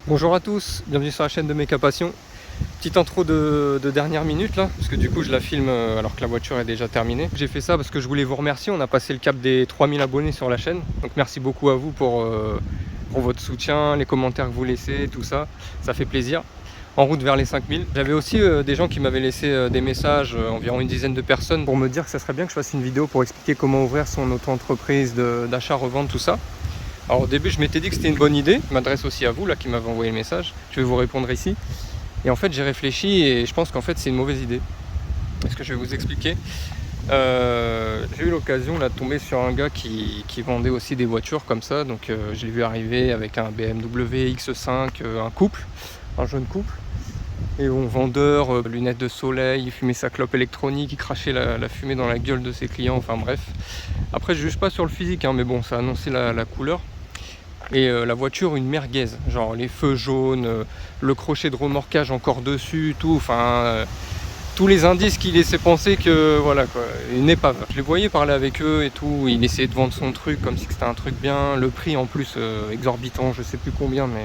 Bonjour à tous, bienvenue sur la chaîne de Méca Passion. Petite intro de dernière minute là, parce que du coup je la filme alors que la voiture est déjà terminée. J'ai fait ça parce que je voulais vous remercier, on a passé le cap des 3000 abonnés sur la chaîne. Donc merci beaucoup à vous pour votre soutien, les commentaires que vous laissez, tout ça, ça fait plaisir. En route vers les 5000. J'avais aussi des gens qui m'avaient laissé des messages, environ une dizaine de personnes, pour me dire que ça serait bien que je fasse une vidéo pour expliquer comment ouvrir son auto-entreprise d'achat-revente, tout ça. Alors au début je m'étais dit que c'était une bonne idée, je m'adresse aussi à vous là qui m'avez envoyé le message, je vais vous répondre ici. Et en fait j'ai réfléchi et je pense qu'en fait c'est une mauvaise idée. Est-ce que je vais vous expliquer? J'ai eu l'occasion là de tomber sur un gars qui vendait aussi des voitures comme ça, donc je l'ai vu arriver avec un BMW X5, un jeune couple. Et bon, vendeur, lunettes de soleil, il fumait sa clope électronique, il crachait la fumée dans la gueule de ses clients, enfin bref. Après je juge pas sur le physique, hein, mais bon ça annonçait la couleur. Et la voiture une merguez, genre les feux jaunes, le crochet de remorquage encore dessus, tout, enfin tous les indices qui laissaient penser que voilà quoi, une épave. Je les voyais parler avec eux et tout, il essayait de vendre son truc comme si c'était un truc bien, le prix en plus exorbitant, je sais plus combien, mais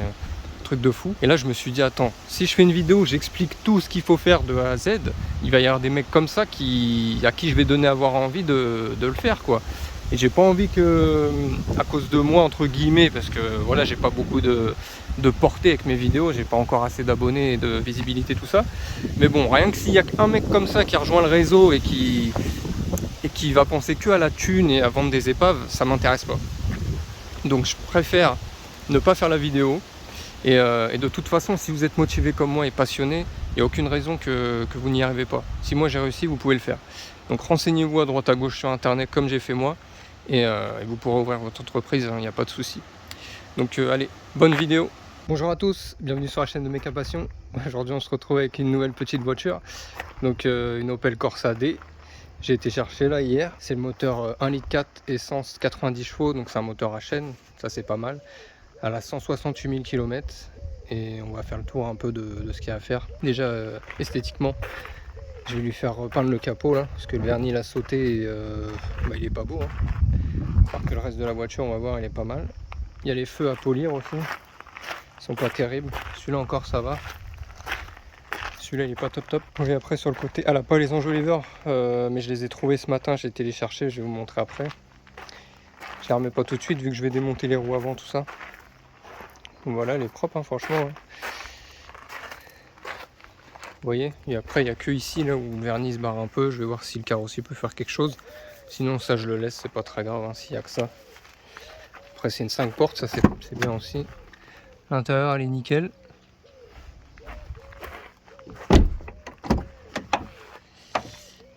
truc de fou. Et là je me suis dit attends, si je fais une vidéo où j'explique tout ce qu'il faut faire de A à Z, il va y avoir des mecs comme ça à qui je vais donner à avoir envie de le faire quoi. Et j'ai pas envie que, à cause de moi entre guillemets, parce que voilà j'ai pas beaucoup de portée avec mes vidéos, j'ai pas encore assez d'abonnés et de visibilité tout ça. Mais bon, rien que s'il y a un mec comme ça qui rejoint le réseau et qui va penser que à la thune et à vendre des épaves, ça m'intéresse pas. Donc je préfère ne pas faire la vidéo. Et de toute façon, si vous êtes motivé comme moi et passionné, il n'y a aucune raison que vous n'y arrivez pas. Si moi j'ai réussi, vous pouvez le faire. Donc renseignez-vous à droite à gauche sur internet comme j'ai fait moi. Et vous pourrez ouvrir votre entreprise, il n'y a pas de souci. Donc allez, bonne vidéo. Bonjour à tous, bienvenue sur la chaîne de Méca Passion. Aujourd'hui on se retrouve avec une nouvelle petite voiture. Donc une Opel Corsa D. J'ai été chercher là hier. C'est le moteur 1,4 litre essence 90 chevaux, donc c'est un moteur à chaîne, ça c'est pas mal. Elle a 168 000 km et on va faire le tour un peu de ce qu'il y a à faire. Déjà esthétiquement, je vais lui faire repeindre le capot là, parce que le vernis il a sauté et il est pas beau. Hein. Alors que le reste de la voiture, on va voir, il est pas mal. Il y a les feux à polir aussi, ils sont pas terribles. Celui-là encore ça va. Celui-là il est pas top top. Et après sur le côté, elle a pas les enjoliveurs, mais je les ai trouvés ce matin, j'ai été les chercher, je vais vous montrer après. Je les remets pas tout de suite vu que je vais démonter les roues avant tout ça. Donc voilà, elle est propre hein, franchement. Hein. Vous voyez, et après il n'y a que ici là où le vernis se barre un peu. Je vais voir si le carrossier peut faire quelque chose. Sinon ça je le laisse, c'est pas très grave hein, s'il n'y a que ça. Après c'est une 5 portes, ça c'est bien aussi. L'intérieur elle est nickel.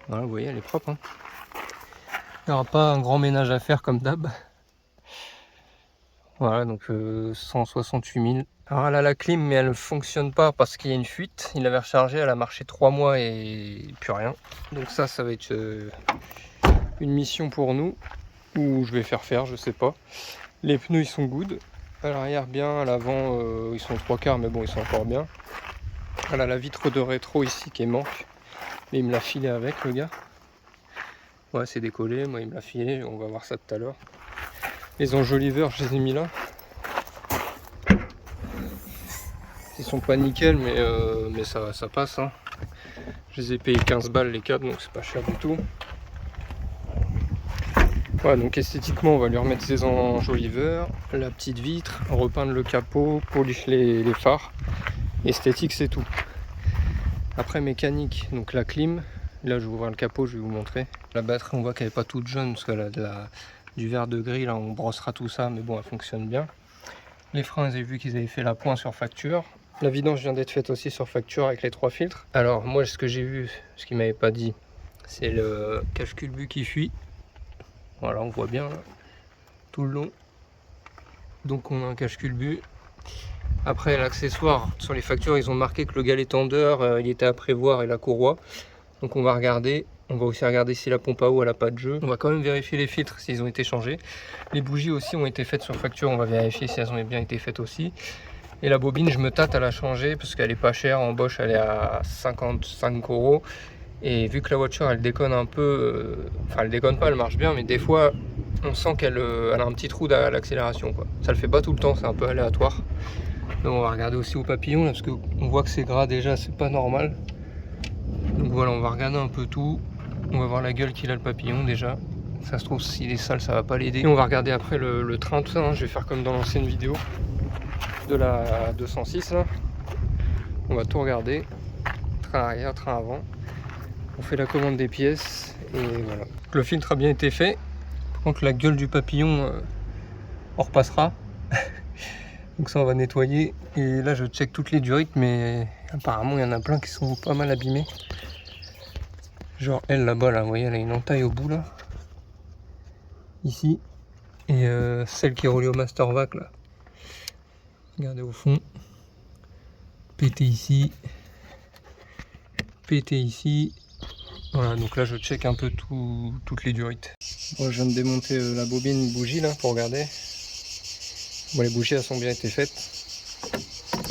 Voilà, vous voyez, elle est propre. Hein. Il n'y aura pas un grand ménage à faire comme d'hab. Voilà, donc 168 000. Alors elle a la clim, mais elle ne fonctionne pas parce qu'il y a une fuite. Il l'avait rechargée, elle a marché 3 mois et plus rien. Donc ça va être une mission pour nous. Ou je vais faire, je sais pas. Les pneus ils sont good. À l'arrière bien, à l'avant ils sont 3/4, mais bon ils sont encore bien. Elle a la vitre de rétro ici qui manque. Mais il me l'a filé avec le gars. Ouais c'est décollé, moi il me l'a filé, on va voir ça tout à l'heure. Les enjoliveurs je les ai mis là. Ils sont pas nickel mais ça passe hein. Je les ai payés 15 balles les câbles donc c'est pas cher du tout. Voilà, donc esthétiquement on va lui remettre ses enjoliveurs, la petite vitre, repeindre le capot, policher les phares. Esthétique c'est tout. Après mécanique, donc la clim, là je vais ouvrir le capot, je vais vous montrer. La batterie on voit qu'elle n'est pas toute jeune parce qu'elle a du vert de gris, là on brossera tout ça mais bon elle fonctionne bien. Les freins j'ai vu qu'ils avaient fait la pointe sur facture. La vidange vient d'être faite aussi sur facture avec les 3 filtres. Alors moi ce que j'ai vu, ce qu'il m'avait pas dit, c'est le cache-culbut qui fuit. Voilà on voit bien là, tout le long. Donc on a un cache-culbut. Après l'accessoire, sur les factures ils ont marqué que le galet tendeur il était à prévoir et la courroie. Donc on va regarder. On va aussi regarder si la pompe à eau elle a pas de jeu. On va quand même vérifier les filtres s'ils ont été changés. Les bougies aussi ont été faites sur facture, on va vérifier si elles ont bien été faites aussi. Et la bobine je me tâte à la changer parce qu'elle est pas chère, en Bosch elle est à 55 €. Et vu que la voiture elle déconne un peu, enfin elle déconne pas, elle marche bien, mais des fois on sent qu'elle a un petit trou à l'accélération quoi. Ça le fait pas tout le temps, c'est un peu aléatoire. Donc on va regarder aussi au papillon là, parce qu'on voit que c'est gras déjà, c'est pas normal. Donc voilà, on va regarder un peu tout. On va voir la gueule qu'il a le papillon déjà. Ça se trouve, s'il est sale, ça va pas l'aider. Et on va regarder après le train, tout ça. Hein. Je vais faire comme dans l'ancienne vidéo de la 206 là. On va tout regarder. Train arrière, train avant. On fait la commande des pièces et voilà. Le filtre a bien été fait. Par contre, la gueule du papillon, on repassera. Donc ça, on va nettoyer. Et là, je check toutes les durites, mais apparemment, il y en a plein qui sont pas mal abîmés. Genre elle là-bas, là, vous voyez, elle a une entaille au bout là. Ici. Et celle qui est reliée au Mastervac là. Regardez au fond. Pété ici. Pété ici. Voilà, donc là je check un peu toutes les durites. Bon, je viens de démonter la bobine bougie là pour regarder. Bon, les bougies elles sont bien été faites.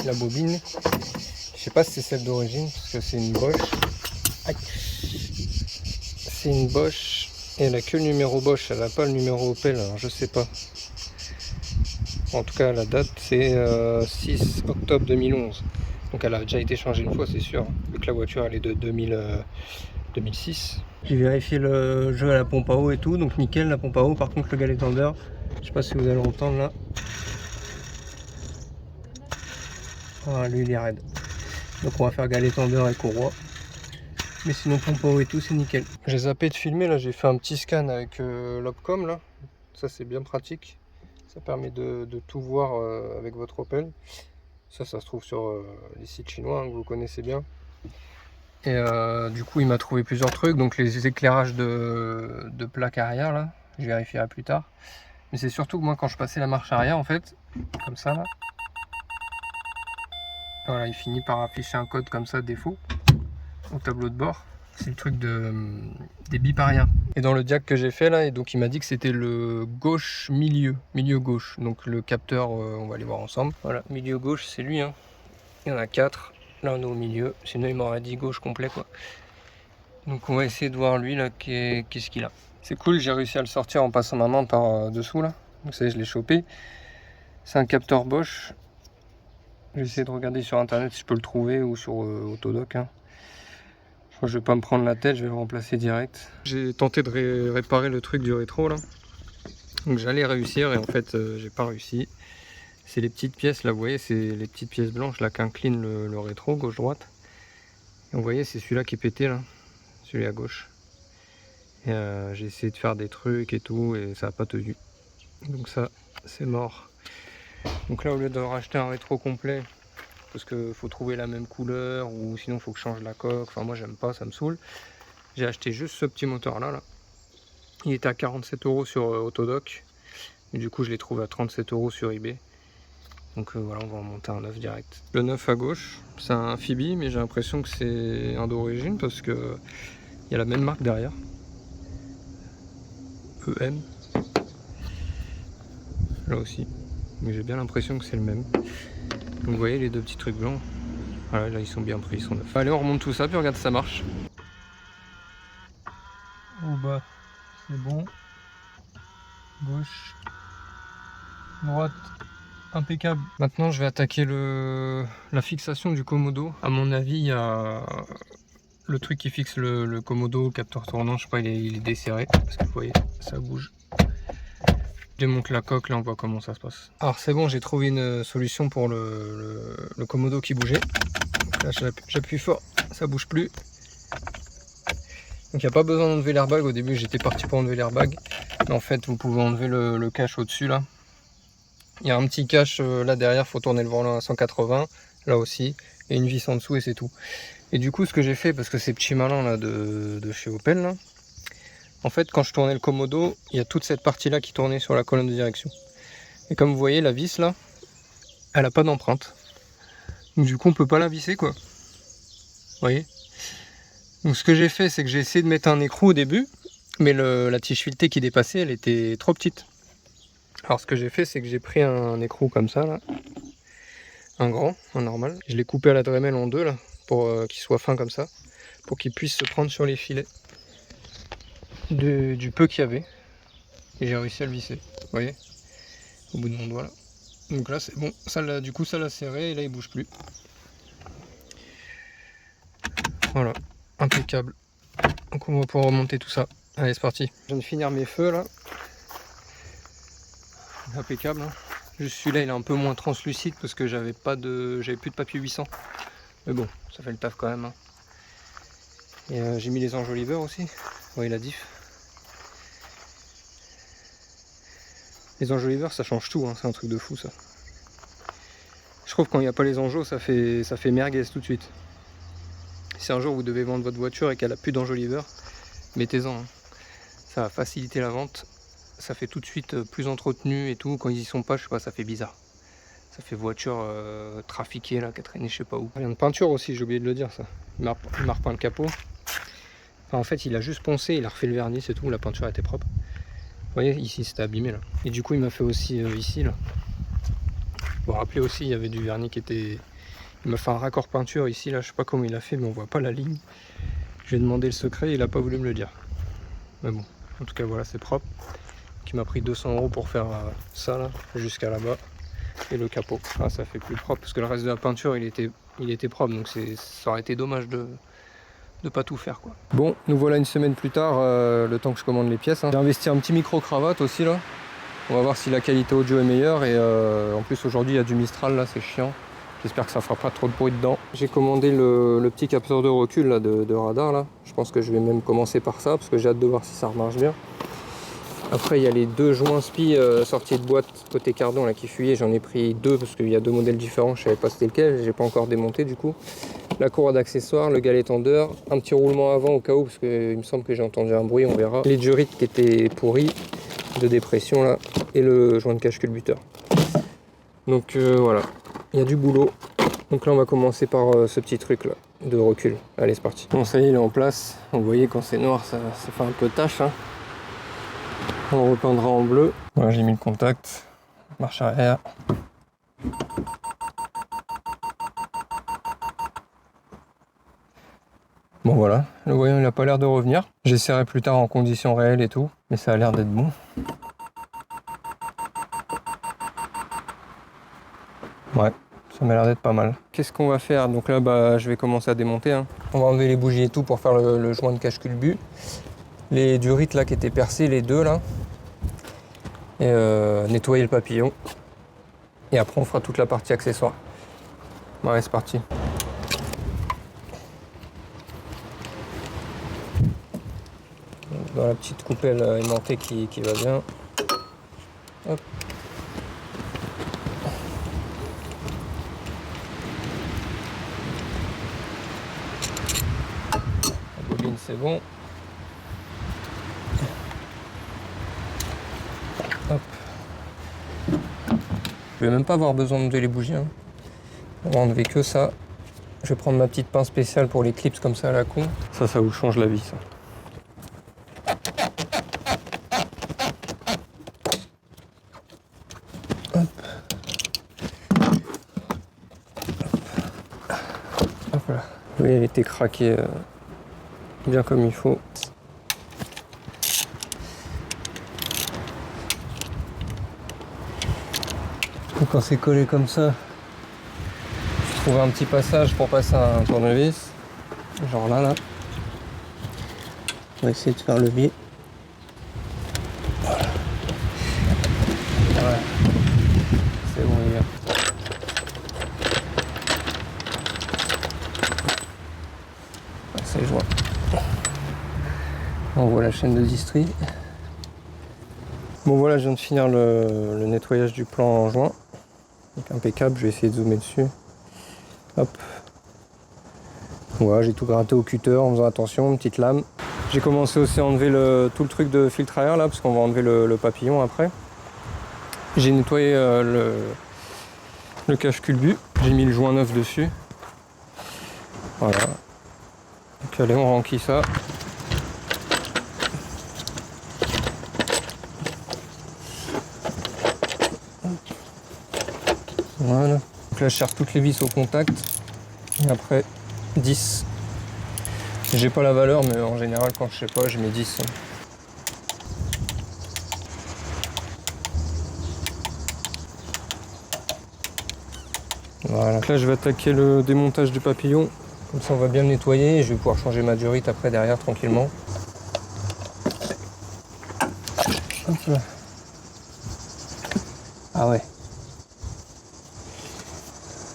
La bobine, je sais pas si c'est celle d'origine parce que c'est une Bosch. Aïe. C'est une Bosch et elle a que le numéro Bosch, elle a pas le numéro Opel, alors je sais pas. En tout cas la date c'est 6 octobre 2011. Donc elle a déjà été changée une fois c'est sûr, vu que la voiture elle est de 2006. J'ai vérifié le jeu à la pompe à eau et tout, donc nickel la pompe à eau. Par contre le galet tender, je sais pas si vous allez l'entendre là. Voilà, lui il est raide. Donc on va faire galet tender et courroie. Mais sinon pompe à eau et tout c'est nickel. J'ai zappé de filmer là, j'ai fait un petit scan avec l'Opcom là. Ça c'est bien pratique. Ça permet de tout voir avec votre Opel. Ça se trouve sur les sites chinois hein, que vous connaissez bien. Et du coup il m'a trouvé plusieurs trucs. Donc les éclairages de plaque arrière là, je vérifierai plus tard. Mais c'est surtout que moi quand je passais la marche arrière en fait, comme ça là. Voilà, il finit par afficher un code comme ça défaut au tableau de bord. C'est le truc des bips arrière. Et dans le diag que j'ai fait là, et donc il m'a dit que c'était le gauche milieu gauche. Donc le capteur, on va aller voir ensemble. Voilà, milieu gauche, c'est lui. Hein. Il y en a 4. Là on est au milieu. Sinon il m'aurait dit gauche complet quoi. Donc on va essayer de voir lui là, qu'est-ce qu'il a. C'est cool, j'ai réussi à le sortir en passant ma main par dessous là. Donc ça y est, je l'ai chopé. C'est un capteur Bosch. Je vais essayer de regarder sur internet si je peux le trouver ou sur Autodoc. Hein. Je vais pas me prendre la tête, je vais le remplacer direct. J'ai tenté de réparer le truc du rétro là. Donc j'allais réussir et en fait j'ai pas réussi. C'est les petites pièces là, vous voyez, c'est les petites pièces blanches là qu'incline le rétro gauche-droite. Et vous voyez, c'est celui-là qui est pété là, celui à gauche. Et j'ai essayé de faire des trucs et tout et ça n'a pas tenu. Donc ça, c'est mort. Donc là, au lieu de racheter un rétro complet, parce qu'il faut trouver la même couleur ou sinon il faut que je change la coque, enfin moi j'aime pas, ça me saoule. J'ai acheté juste ce petit moteur là. Il était à 47 € sur Autodoc et du coup je l'ai trouvé à 37 € sur eBay. Donc voilà, on va en monter un neuf direct. Le neuf à gauche, c'est un Phoebe mais j'ai l'impression que c'est un d'origine parce que il y a la même marque derrière. EM. Là aussi. Mais j'ai bien l'impression que c'est le même. Donc vous voyez les deux petits trucs blancs. Voilà, là ils sont bien pris, ils sont neufs. Allez, on remonte tout ça, puis regarde si ça marche. Au bas, c'est bon. Gauche. Droite, impeccable. Maintenant, je vais attaquer la fixation du Komodo. À mon avis, il y a le truc qui fixe le Komodo, le capteur tournant, je sais pas, il est desserré. Parce que vous voyez, ça bouge. Je démonte la coque, là on voit comment ça se passe. Alors c'est bon, j'ai trouvé une solution pour le Komodo qui bougeait. Donc là j'appuie fort, ça bouge plus. Donc il n'y a pas besoin d'enlever l'airbag. Au début j'étais parti pour enlever l'airbag. Mais en fait vous pouvez enlever le cache au-dessus là. Il y a un petit cache là derrière, il faut tourner le volant à 180. Là aussi. Et une vis en dessous et c'est tout. Et du coup ce que j'ai fait, parce que ces petits malins là de chez Opel là. En fait, quand je tournais le Komodo, il y a toute cette partie-là qui tournait sur la colonne de direction. Et comme vous voyez, la vis là, elle n'a pas d'empreinte. Donc du coup, on peut pas la visser quoi. Vous voyez? Donc ce que j'ai fait, c'est que j'ai essayé de mettre un écrou au début, mais la tige filetée qui dépassait, elle était trop petite. Alors ce que j'ai fait, c'est que j'ai pris un écrou comme ça là, un grand, un normal. Je l'ai coupé à la Dremel en deux là, pour qu'il soit fin comme ça, pour qu'il puisse se prendre sur les filets. Du peu qu'il y avait et j'ai réussi à le visser, vous voyez, au bout de mon doigt là. Donc là c'est bon, ça là, du coup ça l'a serré et là il bouge plus. Voilà, impeccable. Donc on va pouvoir remonter tout ça. Allez c'est parti. Je viens de finir mes feux là. Impeccable. Hein. Juste celui-là il est un peu moins translucide parce que j'avais plus de papier 800. Mais bon, ça fait le taf quand même. Hein. Et j'ai mis les enjoliveurs aussi. Vous voyez la diff. Les enjoliveurs ça change tout, hein. C'est un truc de fou ça. Je trouve que quand il n'y a pas les enjeux ça fait merguez tout de suite. Si un jour vous devez vendre votre voiture et qu'elle n'a plus d'enjoliveurs, mettez-en. Hein. Ça va faciliter la vente. Ça fait tout de suite plus entretenu et tout. Quand ils y sont pas, je sais pas, ça fait bizarre. Ça fait voiture trafiquée là, qui a traîné je sais pas où. Rien de peinture aussi, j'ai oublié de le dire ça. Il m'a repeint le capot. Enfin, en fait, il a juste poncé, il a refait le vernis, c'est tout. La peinture était propre. Vous voyez, ici c'était abîmé là. Et du coup, il m'a fait aussi ici là. Vous vous rappelez aussi, il y avait du vernis qui était. Il m'a fait un raccord peinture ici là, je sais pas comment il a fait, mais on voit pas la ligne. Je lui ai demandé le secret, il a pas voulu me le dire. Mais bon, en tout cas voilà, c'est propre. Qui m'a pris 200 € pour faire ça là, jusqu'à là-bas. Et le capot. Ah, ça fait plus propre parce que le reste de la peinture il était propre, donc ça aurait été dommage de pas tout faire quoi. Bon, nous voilà une semaine plus tard, le temps que je commande les pièces. Hein. J'ai investi un petit micro cravate aussi là. On va voir si la qualité audio est meilleure et en plus aujourd'hui il y a du Mistral là, c'est chiant. J'espère que ça fera pas trop de bruit dedans. J'ai commandé le petit capteur de recul là, de radar là. Je pense que je vais même commencer par ça parce que j'ai hâte de voir si ça remarche bien. Après il y a les deux joints SPI sortis de boîte côté cardon là qui fuyaient. J'en ai pris deux parce qu'il y a deux modèles différents. Je savais pas c'était lequel. J'ai pas encore démonté du coup. La courroie d'accessoires, le galet tendeur, un petit roulement avant au cas où parce qu'il me semble que j'ai entendu un bruit, on verra. Les durites qui étaient pourris de dépression là et le joint de cache culbuteur. Donc voilà, il y a du boulot. Donc là on va commencer par ce petit truc là de recul. Allez c'est parti. Bon ça y est il est en place. Vous voyez quand c'est noir ça fait un peu tache. Hein. On repeindra en bleu. Voilà j'ai mis le contact. Marche arrière. Bon voilà, le voyant il a pas l'air de revenir. J'essaierai plus tard en conditions réelles et tout, mais ça a l'air d'être bon. Ouais, ça m'a l'air d'être pas mal. Qu'est-ce qu'on va faire? Donc là bah je vais commencer à démonter. Hein. On va enlever les bougies et tout pour faire le joint de cache culbu. Les durites là qui étaient percés, les deux là. Et nettoyer le papillon. Et après on fera toute la partie accessoire. Ouais c'est parti. Dans la petite coupelle aimantée qui va bien. Hop. La bobine c'est bon. Hop. Je vais même pas avoir besoin de les bougies. Hein. On va enlever que ça. Je vais prendre ma petite pince spéciale pour les clips comme ça à la con. Ça vous change la vie ça. Hop. Hop là. Oui, elle était craquée bien comme il faut. Et quand c'est collé comme ça, je trouve un petit passage pour passer un tournevis. Genre là. On va essayer de faire le biais. Voilà. C'est bon les gars. C'est joint. On voit la chaîne de distri. Bon voilà, je viens de finir le nettoyage du plan en joint. Donc impeccable, je vais essayer de zoomer dessus. Hop. Voilà, j'ai tout gratté au cutter en faisant attention, une petite lame. J'ai commencé aussi à enlever tout le truc de filtre à air là, parce qu'on va enlever le papillon après. J'ai nettoyé le cache culbu. J'ai mis le joint neuf dessus. Voilà. Donc allez, on renquille ça. Voilà. Donc là je serre toutes les vis au contact. Et après 10. J'ai pas la valeur mais en général quand je sais pas je mets 10. Voilà. Donc là je vais attaquer le démontage du papillon. Comme ça on va bien le nettoyer et je vais pouvoir changer ma durite après derrière tranquillement. Hop là. Ah ouais.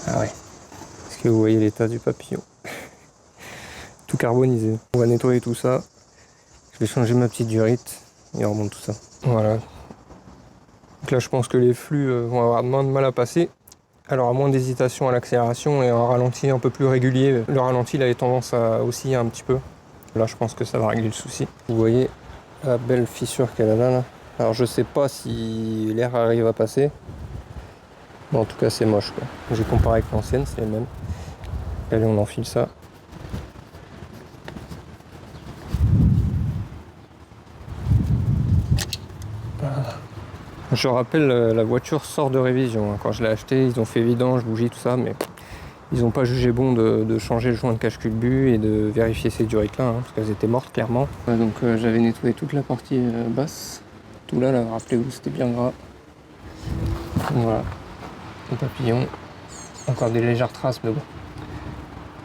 Ah ouais. Est-ce que vous voyez l'état du papillon? Tout carbonisé. On va nettoyer tout ça. Je vais changer ma petite durite et on remonte tout ça. Voilà. Donc là je pense que les flux vont avoir moins de mal à passer. Alors à moins d'hésitation à l'accélération et un ralenti un peu plus régulier. Le ralenti il avait tendance à osciller un petit peu. Là je pense que ça va régler le souci. Vous voyez la belle fissure qu'elle a là. Alors je sais pas si l'air arrive à passer. Mais en tout cas c'est moche quoi. J'ai comparé avec l'ancienne, c'est les mêmes. Allez on enfile ça. Je rappelle, la voiture sort de révision. Quand je l'ai achetée, ils ont fait vidange, bougie, tout ça, mais ils n'ont pas jugé bon de changer le joint de cache culbut et de vérifier ces durites là, parce qu'elles étaient mortes clairement. Donc j'avais nettoyé toute la partie basse. Tout là, rappelez-vous, c'était bien gras. Voilà, le papillon. Encore des légères traces, mais bon.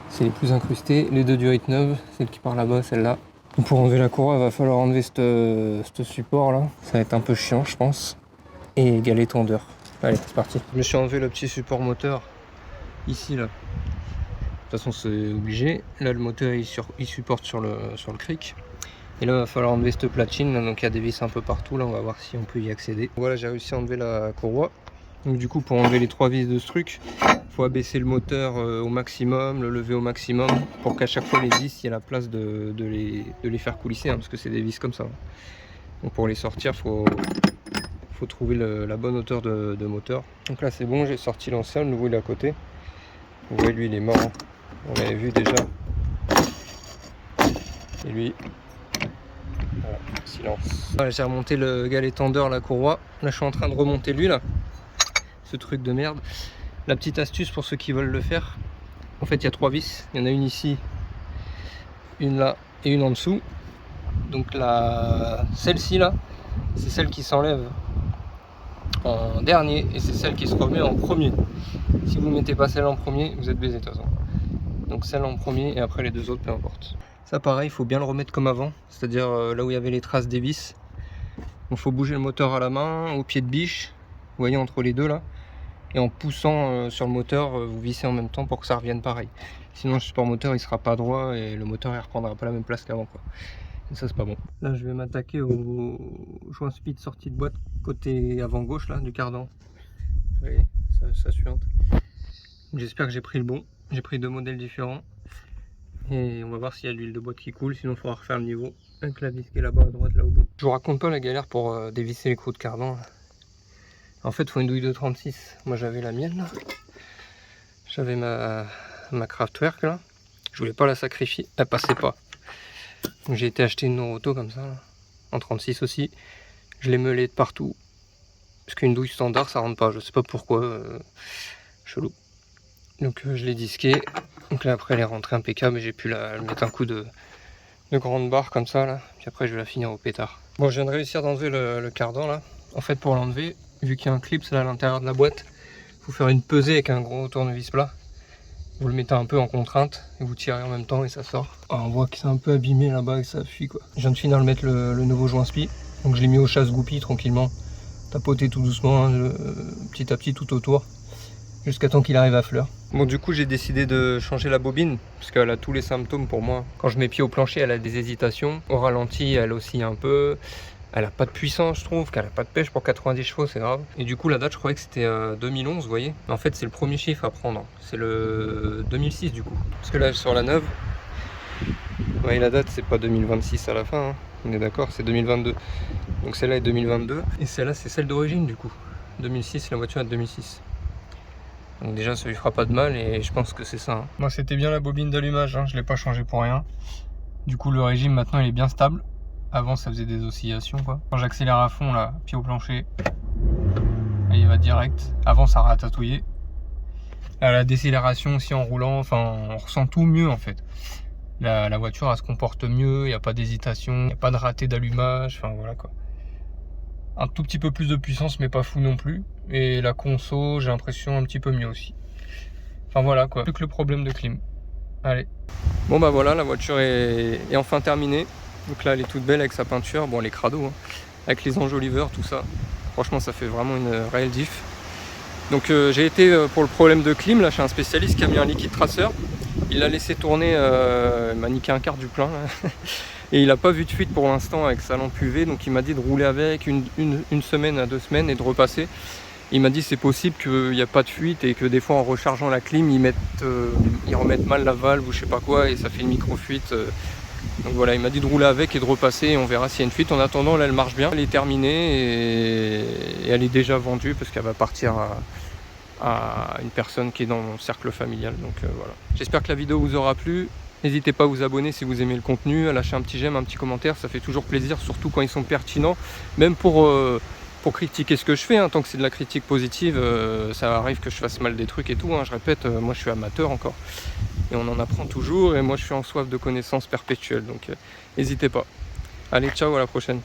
C'est les plus incrustés. Les deux durites neuves, celle qui part là-bas, celle-là. Pour enlever la courroie, il va falloir enlever ce support là. Ça va être un peu chiant, je pense. Et galet tendeur. Allez, c'est parti. Je me suis enlevé le petit support moteur ici là. De toute façon, c'est obligé. Là, le moteur il supporte sur le cric. Et là, il va falloir enlever cette platine. Là. Donc, il y a des vis un peu partout. Là, on va voir si on peut y accéder. Voilà, j'ai réussi à enlever la courroie. Donc, du coup, pour enlever les 3 vis de ce truc, il faut abaisser le moteur au maximum, le lever au maximum, pour qu'à chaque fois les vis, il y ait la place de les faire coulisser, hein, parce que c'est des vis comme ça. Donc, pour les sortir, il faut trouver la bonne hauteur de moteur. Donc là c'est bon, j'ai sorti l'ancien, le nouveau il est à côté. Vous voyez lui il est mort, hein. On l'avait vu déjà. Et lui, voilà, silence. Voilà, j'ai remonté le galet tendeur, la courroie. Là je suis en train de remonter lui là. Ce truc de merde. La petite astuce pour ceux qui veulent le faire. En fait il y a 3 vis. Il y en a une ici, une là et une en dessous. Donc celle-ci là, c'est celle qui s'enlève en dernier et c'est celle qui se remet en premier. Si vous ne mettez pas celle en premier, vous êtes baisé de toute façon. Donc celle en premier et après les deux autres, peu importe. Ça pareil, il faut bien le remettre comme avant, c'est-à-dire là où il y avait les traces des vis. Il faut bouger le moteur à la main, au pied de biche, vous voyez entre les deux là. Et en poussant sur le moteur, vous vissez en même temps pour que ça revienne pareil. Sinon le support moteur il sera pas droit et le moteur il reprendra pas la même place qu'avant quoi. Et ça c'est pas bon. Là je vais m'attaquer au joint speed sortie de boîte côté avant gauche là du cardan. Vous voyez, ça suinte. J'espère que j'ai pris le bon. J'ai pris 2 modèles différents. Et on va voir s'il y a de l'huile de boîte qui coule. Sinon il faudra refaire le niveau avec la vis qui est là-bas à droite là au bout. Je vous raconte pas la galère pour dévisser les crocs de cardan. En fait il faut une douille de 36. Moi j'avais la mienne là. J'avais ma Kraftwerk là. Je voulais pas la sacrifier. Elle passait pas. Donc j'ai été acheter une Noroto comme ça, là, en 36 aussi. Je l'ai meulé de partout. Parce qu'une douille standard ça rentre pas, je sais pas pourquoi. Chelou. Donc je l'ai disqué. Donc là après elle est rentrée impeccable et j'ai pu la mettre un coup de grande barre comme ça là. Puis après je vais la finir au pétard. Bon je viens de réussir d'enlever le cardan là. En fait pour l'enlever, vu qu'il y a un clip là à l'intérieur de la boîte, il faut faire une pesée avec un gros tournevis plat. Vous le mettez un peu en contrainte et vous tirez en même temps et ça sort. Ah, on voit que c'est un peu abîmé là-bas et que ça fuit quoi. Je viens de finir de mettre le nouveau joint spi. Donc je l'ai mis au chasse-goupille tranquillement. Tapoter tout doucement, hein, petit à petit tout autour. Jusqu'à temps qu'il arrive à fleur. Bon du coup j'ai décidé de changer la bobine. Parce qu'elle a tous les symptômes pour moi. Quand je mets pied au plancher elle a des hésitations. Au ralenti elle oscille un peu. Elle a pas de puissance je trouve, qu'elle a pas de pêche pour 90 chevaux, c'est grave. Et du coup la date je croyais que c'était 2011 vous voyez. En fait c'est le premier chiffre à prendre, c'est le 2006 du coup. Parce que là sur la neuve, vous voyez la date c'est pas 2026 à la fin, hein. On est d'accord, c'est 2022. Donc celle-là est 2022. Et celle-là c'est celle d'origine du coup. 2006, la voiture est de 2006. Donc déjà ça lui fera pas de mal et je pense que c'est ça. Hein. Moi c'était bien la bobine d'allumage, hein. Je l'ai pas changé pour rien. Du coup le régime maintenant il est bien stable. Avant ça faisait des oscillations quoi. Quand j'accélère à fond là, pied au plancher, là, il va direct. Avant ça ratatouillait. Là, la décélération aussi en roulant, enfin on ressent tout mieux en fait. La voiture elle se comporte mieux, il n'y a pas d'hésitation, il n'y a pas de raté d'allumage, enfin voilà quoi. Un tout petit peu plus de puissance mais pas fou non plus. Et la conso j'ai l'impression un petit peu mieux aussi. Enfin voilà quoi, plus que le problème de clim. Allez. Bon bah voilà, la voiture est enfin terminée. Donc là elle est toute belle avec sa peinture, bon elle est crado, hein, avec les enjoliveurs, tout ça. Franchement ça fait vraiment une réelle diff. Donc j'ai été pour le problème de clim, là chez un spécialiste qui a mis un liquide traceur. Il l'a laissé tourner, il m'a niqué un quart du plein. Et il n'a pas vu de fuite pour l'instant avec sa lampe UV, donc il m'a dit de rouler avec une semaine à 2 semaines et de repasser. Il m'a dit c'est possible qu'il n'y a pas de fuite et que des fois en rechargeant la clim ils remettent mal la valve ou je sais pas quoi et ça fait une micro-fuite. Donc voilà, il m'a dit de rouler avec et de repasser et on verra s'il y a une fuite. En attendant, là elle marche bien, elle est terminée et elle est déjà vendue parce qu'elle va partir à une personne qui est dans mon cercle familial. Donc voilà. J'espère que la vidéo vous aura plu. N'hésitez pas à vous abonner si vous aimez le contenu, à lâcher un petit j'aime, un petit commentaire, ça fait toujours plaisir, surtout quand ils sont pertinents, même pour critiquer ce que je fais, hein, tant que c'est de la critique positive, ça arrive que je fasse mal des trucs et tout, hein, je répète, moi je suis amateur encore, et on en apprend toujours, et moi je suis en soif de connaissances perpétuelles, donc n'hésitez pas. Allez, ciao, à la prochaine.